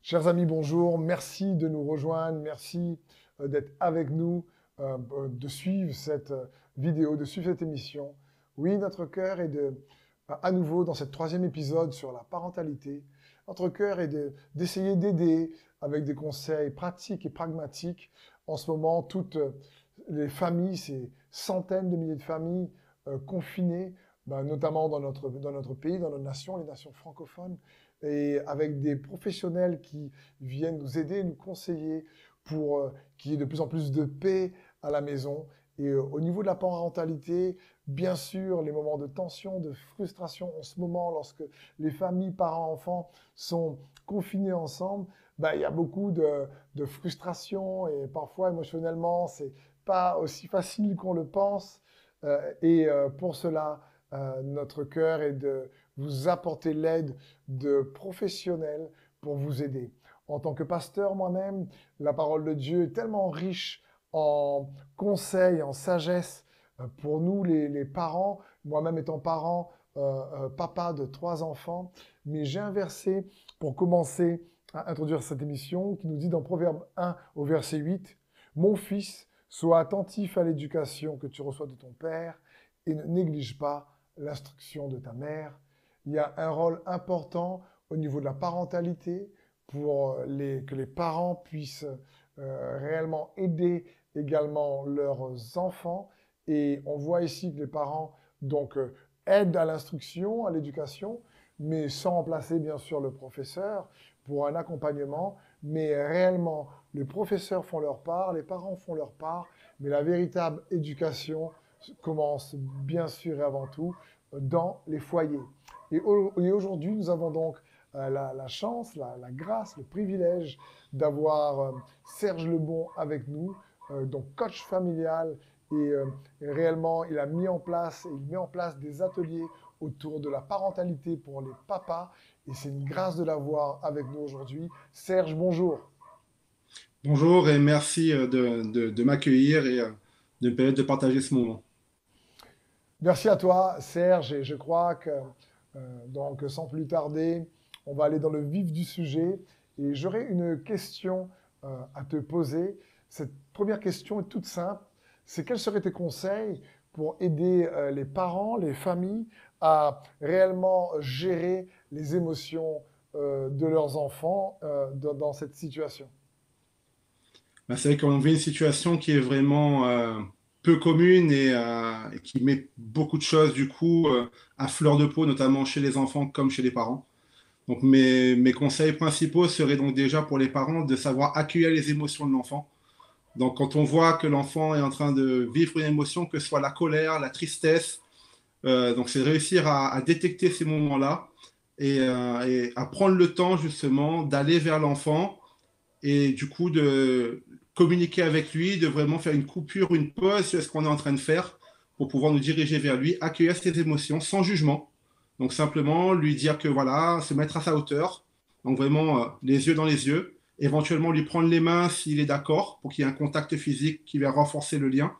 Chers amis, bonjour. Merci de nous rejoindre. Merci d'être avec nous, de suivre cette vidéo, de suivre cette émission. Oui, notre cœur est à nouveau dans cette troisième épisode sur la parentalité. Notre cœur est d'essayer d'aider avec des conseils pratiques et pragmatiques. En ce moment, toutes les familles, ces centaines de milliers de familles confinées, notamment dans notre pays, dans nos nations, les nations francophones, et avec des professionnels qui viennent nous aider, nous conseiller pour qu'il y ait de plus en plus de paix à la maison. Et au niveau de la parentalité, bien sûr, les moments de tension, de frustration en ce moment, lorsque les familles, parents, enfants sont confinés ensemble, il y a beaucoup de frustration et parfois émotionnellement, c'est pas aussi facile qu'on le pense. Pour cela, notre cœur est de vous apporter l'aide de professionnels pour vous aider. En tant que pasteur moi-même, la parole de Dieu est tellement riche en conseils, en sagesse pour nous les parents, moi-même étant parent, papa de 3 enfants. Mais j'ai un verset pour commencer à introduire cette émission qui nous dit dans Proverbe 1 au verset 8, « Mon fils, sois attentif à l'éducation que tu reçois de ton père et ne néglige pas l'instruction de ta mère. » Il y a un rôle important au niveau de la parentalité pour que les parents puissent réellement aider également leurs enfants. Et on voit ici que les parents donc aident à l'instruction, à l'éducation, mais sans remplacer bien sûr le professeur pour un accompagnement. Mais réellement, les professeurs font leur part, les parents font leur part, mais la véritable éducation commence bien sûr et avant tout dans les foyers. Et aujourd'hui, nous avons donc la chance, la grâce, le privilège d'avoir Serge Lebon avec nous, donc coach familial. Et réellement, il met en place des ateliers autour de la parentalité pour les papas. Et c'est une grâce de l'avoir avec nous aujourd'hui. Serge, bonjour. Bonjour et merci de m'accueillir et de me permettre de partager ce moment. Merci à toi, Serge. Et je crois que, donc, sans plus tarder, on va aller dans le vif du sujet. Et j'aurais une question à te poser. Cette première question est toute simple. C'est quels seraient tes conseils pour aider les parents, les familles à réellement gérer les émotions de leurs enfants dans cette situation? C'est vrai qu'on vit une situation qui est vraiment peu commune et qui met beaucoup de choses du coup à fleur de peau, notamment chez les enfants comme chez les parents. Donc mes conseils principaux seraient donc déjà pour les parents de savoir accueillir les émotions de l'enfant. Donc quand on voit que l'enfant est en train de vivre une émotion, que ce soit la colère, la tristesse, donc c'est réussir à détecter ces moments-là et à prendre le temps justement d'aller vers l'enfant et du coup de communiquer avec lui, de vraiment faire une coupure, une pause sur ce qu'on est en train de faire pour pouvoir nous diriger vers lui, accueillir ses émotions sans jugement. Donc simplement lui dire que voilà, se mettre à sa hauteur, donc vraiment les yeux dans les yeux, éventuellement lui prendre les mains s'il est d'accord pour qu'il y ait un contact physique qui va renforcer le lien.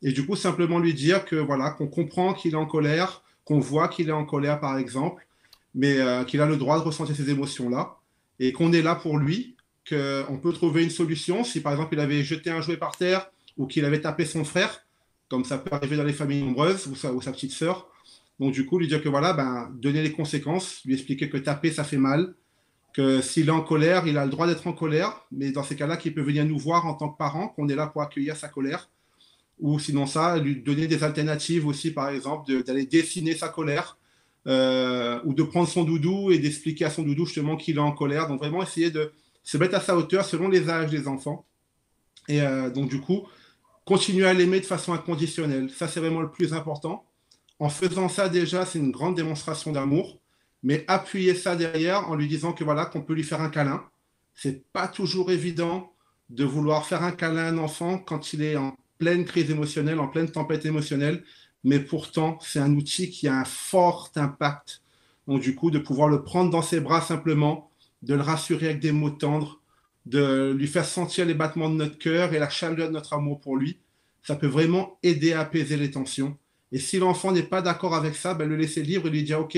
Et du coup simplement lui dire que voilà, qu'on comprend qu'il est en colère, qu'on voit qu'il est en colère par exemple, mais qu'il a le droit de ressentir ces émotions-là et qu'on est là pour lui, qu'on peut trouver une solution. Si par exemple il avait jeté un jouet par terre ou qu'il avait tapé son frère, comme ça peut arriver dans les familles nombreuses ou sa petite sœur, donc du coup lui dire que voilà, donner les conséquences, lui expliquer que taper ça fait mal, que s'il est en colère, il a le droit d'être en colère, mais dans ces cas-là, qu'il peut venir nous voir en tant que parent, qu'on est là pour accueillir sa colère, ou sinon ça, lui donner des alternatives aussi, par exemple, d'aller dessiner sa colère, ou de prendre son doudou et d'expliquer à son doudou justement qu'il est en colère. Donc vraiment essayer de se mettre à sa hauteur selon les âges des enfants. Et donc du coup, continuer à l'aimer de façon inconditionnelle. Ça, c'est vraiment le plus important. En faisant ça déjà, c'est une grande démonstration d'amour. Mais appuyer ça derrière en lui disant que voilà, qu'on peut lui faire un câlin. C'est pas toujours évident de vouloir faire un câlin à un enfant quand il est en pleine crise émotionnelle, en pleine tempête émotionnelle. Mais pourtant, c'est un outil qui a un fort impact. Donc du coup, de pouvoir le prendre dans ses bras simplement, de le rassurer avec des mots tendres, de lui faire sentir les battements de notre cœur et la chaleur de notre amour pour lui, ça peut vraiment aider à apaiser les tensions. Et si l'enfant n'est pas d'accord avec ça, le laisser libre et lui dire, OK,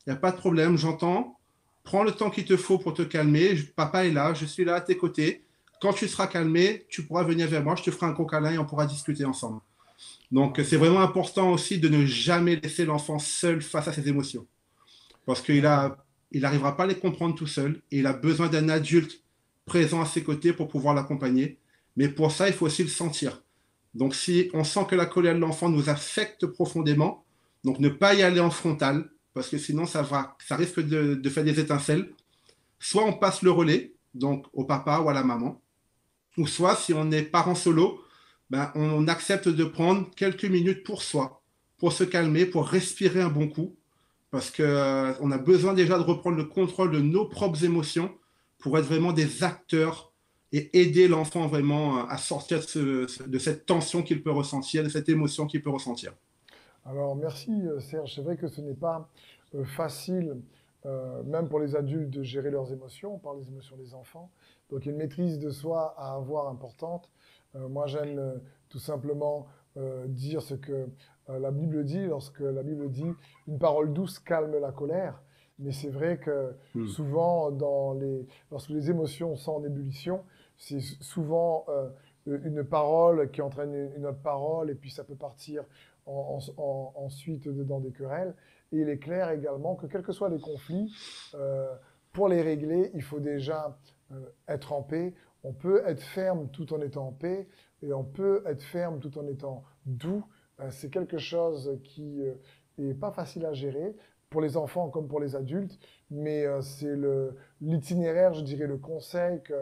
il n'y a pas de problème, j'entends, prends le temps qu'il te faut pour te calmer. Papa est là, je suis là à tes côtés. Quand tu seras calmé, tu pourras venir vers moi, je te ferai un gros câlin et on pourra discuter ensemble. Donc, c'est vraiment important aussi de ne jamais laisser l'enfant seul face à ses émotions. Parce il n'arrivera pas à les comprendre tout seul et il a besoin d'un adulte présent à ses côtés pour pouvoir l'accompagner. Mais pour ça, il faut aussi le sentir. Donc, si on sent que la colère de l'enfant nous affecte profondément, donc ne pas y aller en frontal, parce que sinon, ça risque de faire des étincelles. Soit on passe le relais, donc au papa ou à la maman, ou soit, si on est parent solo, ben, on accepte de prendre quelques minutes pour soi, pour se calmer, pour respirer un bon coup, parce qu'on a besoin déjà de reprendre le contrôle de nos propres émotions pour être vraiment des acteurs et aider l'enfant vraiment à sortir de cette tension qu'il peut ressentir, de cette émotion qu'il peut ressentir. Alors, merci Serge. C'est vrai que ce n'est pas facile, même pour les adultes, de gérer leurs émotions. On parle des émotions des enfants. Donc, il y a une maîtrise de soi à avoir importante. Moi, j'aime tout simplement dire ce que la Bible dit, lorsque la Bible dit une parole douce calme la colère. Mais c'est vrai que souvent, lorsque les émotions sont en ébullition, c'est souvent une parole qui entraîne une autre parole, et puis ça peut partir ensuite dans des querelles. Et il est clair également que quels que soient les conflits, pour les régler, il faut déjà être en paix. On peut être ferme tout en étant en paix, et on peut être ferme tout en étant doux. C'est quelque chose qui n'est pas facile à gérer, pour les enfants comme pour les adultes, mais c'est l'itinéraire, je dirais, le conseil que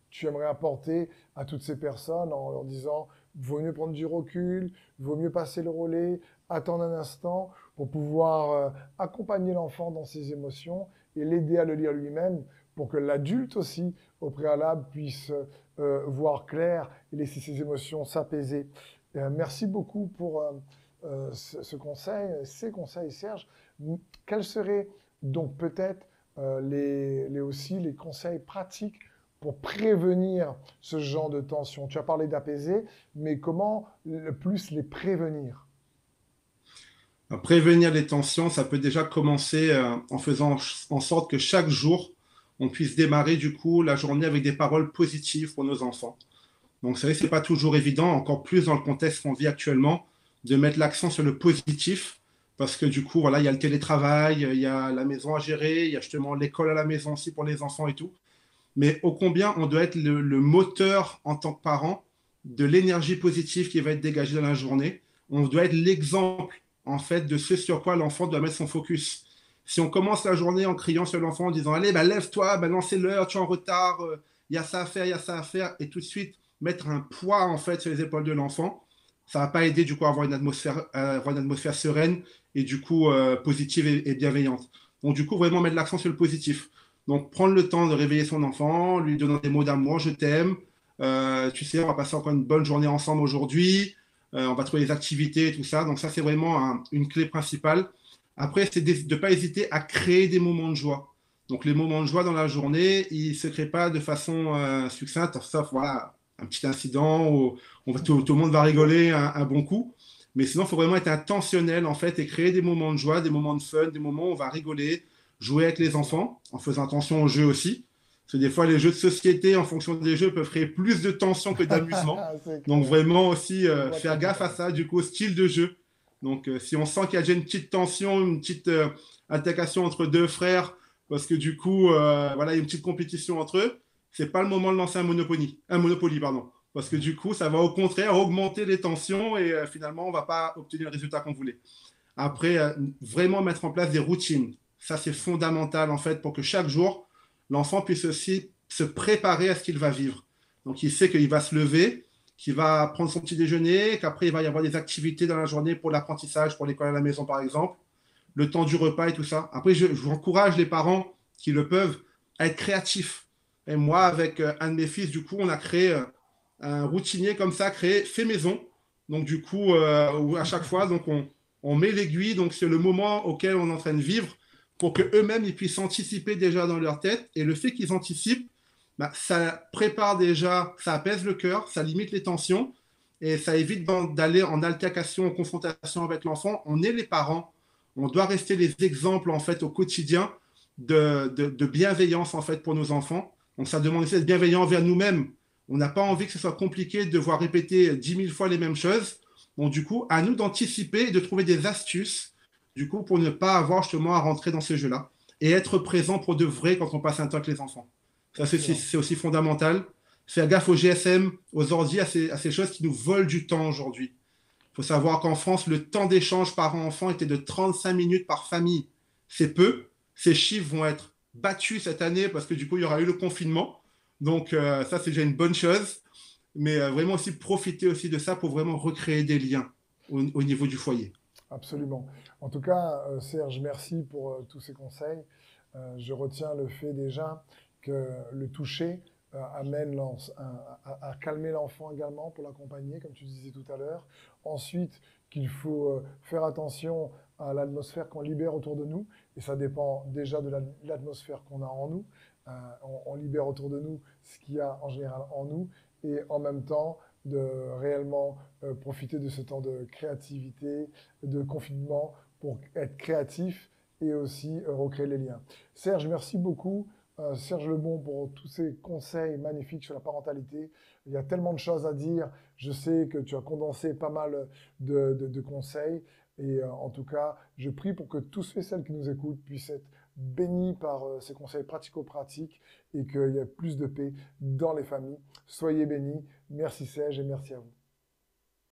tu aimerais apporter à toutes ces personnes en leur disant vaut mieux prendre du recul, vaut mieux passer le relais, attendre un instant pour pouvoir accompagner l'enfant dans ses émotions et l'aider à le lire lui-même pour que l'adulte aussi, au préalable, puisse voir clair et laisser ses émotions s'apaiser. Merci beaucoup pour ce conseil, ces conseils, Serge. Quels seraient donc peut-être aussi les conseils pratiques pour prévenir ce genre de tension? Tu as parlé d'apaiser, mais comment le plus les prévenir? Prévenir les tensions, ça peut déjà commencer en faisant en sorte que chaque jour, on puisse démarrer du coup la journée avec des paroles positives pour nos enfants. Donc c'est vrai que ce n'est pas toujours évident, encore plus dans le contexte qu'on vit actuellement, de mettre l'accent sur le positif, parce que du coup, voilà, il y a le télétravail, il y a la maison à gérer, il y a justement l'école à la maison aussi pour les enfants et tout. Mais ô combien on doit être le moteur en tant que parent de l'énergie positive qui va être dégagée dans la journée. On doit être l'exemple, en fait, de ce sur quoi l'enfant doit mettre son focus. Si on commence la journée en criant sur l'enfant, en disant « Allez, bah, lève-toi, bah, non, c'est l'heure, tu es en retard, il y a ça à faire, il y a ça à faire », et tout de suite mettre un poids, en fait, sur les épaules de l'enfant, ça ne va pas aider, du coup, à avoir une atmosphère sereine et, du coup, positive et bienveillante. Donc, du coup, vraiment mettre l'accent sur le positif. Donc, prendre le temps de réveiller son enfant, lui donner des mots d'amour, je t'aime. Tu sais, on va passer encore une bonne journée ensemble aujourd'hui. On va trouver des activités et tout ça. Donc, ça, c'est vraiment une clé principale. Après, c'est de ne pas hésiter à créer des moments de joie. Donc, les moments de joie dans la journée, ils ne se créent pas de façon succincte, sauf voilà, un petit incident où tout le monde va rigoler un bon coup. Mais sinon, il faut vraiment être intentionnel, en fait, et créer des moments de joie, des moments de fun, des moments où on va rigoler, jouer avec les enfants, en faisant attention aux jeux aussi. Parce que des fois, les jeux de société, en fonction des jeux, peuvent créer plus de tension que d'amusement. Donc, vraiment aussi faire gaffe à ça, du coup, au style de jeu. Donc, si on sent qu'il y a déjà une petite tension, une petite altercation entre deux frères, parce que du coup, voilà, il y a une petite compétition entre eux, c'est pas le moment de lancer un Monopoly, pardon. Parce que du coup, ça va au contraire augmenter les tensions et finalement, on va pas obtenir le résultat qu'on voulait. Après, vraiment mettre en place des routines. Ça, c'est fondamental, en fait, pour que chaque jour, l'enfant puisse aussi se préparer à ce qu'il va vivre. Donc, il sait qu'il va se lever, qu'il va prendre son petit déjeuner, qu'après, il va y avoir des activités dans la journée pour l'apprentissage, pour l'école à la maison, par exemple, le temps du repas et tout ça. Après, j'encourage les parents qui le peuvent à être créatifs. Et moi, avec un de mes fils, du coup, on a créé un routinier comme ça, créé fait maison. Donc, du coup, à chaque fois, donc on met l'aiguille donc sur le moment auquel on est en train de vivre pour qu'eux-mêmes ils puissent anticiper déjà dans leur tête. Et le fait qu'ils anticipent, bah, ça prépare déjà, ça apaise le cœur, ça limite les tensions et ça évite d'aller en altercation, en confrontation avec l'enfant. On est les parents, on doit rester les exemples en fait au quotidien de bienveillance en fait pour nos enfants. Donc ça demande aussi d'être bienveillant envers nous-mêmes. On n'a pas envie que ce soit compliqué de devoir répéter 10 000 fois les mêmes choses. Donc du coup, à nous d'anticiper et de trouver des astuces, du coup, pour ne pas avoir justement à rentrer dans ce jeu-là et être présent pour de vrai quand on passe un temps avec les enfants. Ça, Excellent. c'est aussi fondamental. Faire gaffe aux GSM, aux ordi, à ces choses qui nous volent du temps aujourd'hui. Il faut savoir qu'en France, le temps d'échange parent-enfant était de 35 minutes par famille. C'est peu. Ces chiffres vont être battus cette année parce que du coup, il y aura eu le confinement. Donc ça, c'est déjà une bonne chose. Mais vraiment aussi profiter aussi de ça pour vraiment recréer des liens au niveau du foyer. Absolument. En tout cas, Serge, merci pour tous ces conseils. Je retiens le fait déjà que le toucher amène à calmer l'enfant également pour l'accompagner, comme tu disais tout à l'heure. Ensuite, qu'il faut faire attention à l'atmosphère qu'on libère autour de nous. Et ça dépend déjà de l'atmosphère qu'on a en nous. On libère autour de nous ce qu'il y a en général en nous. Et en même temps, de réellement profiter de ce temps de créativité, de confinement pour être créatif et aussi recréer les liens. Serge, merci beaucoup. Serge Lebon pour tous ces conseils magnifiques sur la parentalité. Il y a tellement de choses à dire. Je sais que tu as condensé pas mal de conseils. Et en tout cas, je prie pour que tous ceux et celles qui nous écoutent puissent être bénis par ces conseils pratico-pratiques et qu'il y ait plus de paix dans les familles. Soyez bénis. Merci Serge et merci à vous.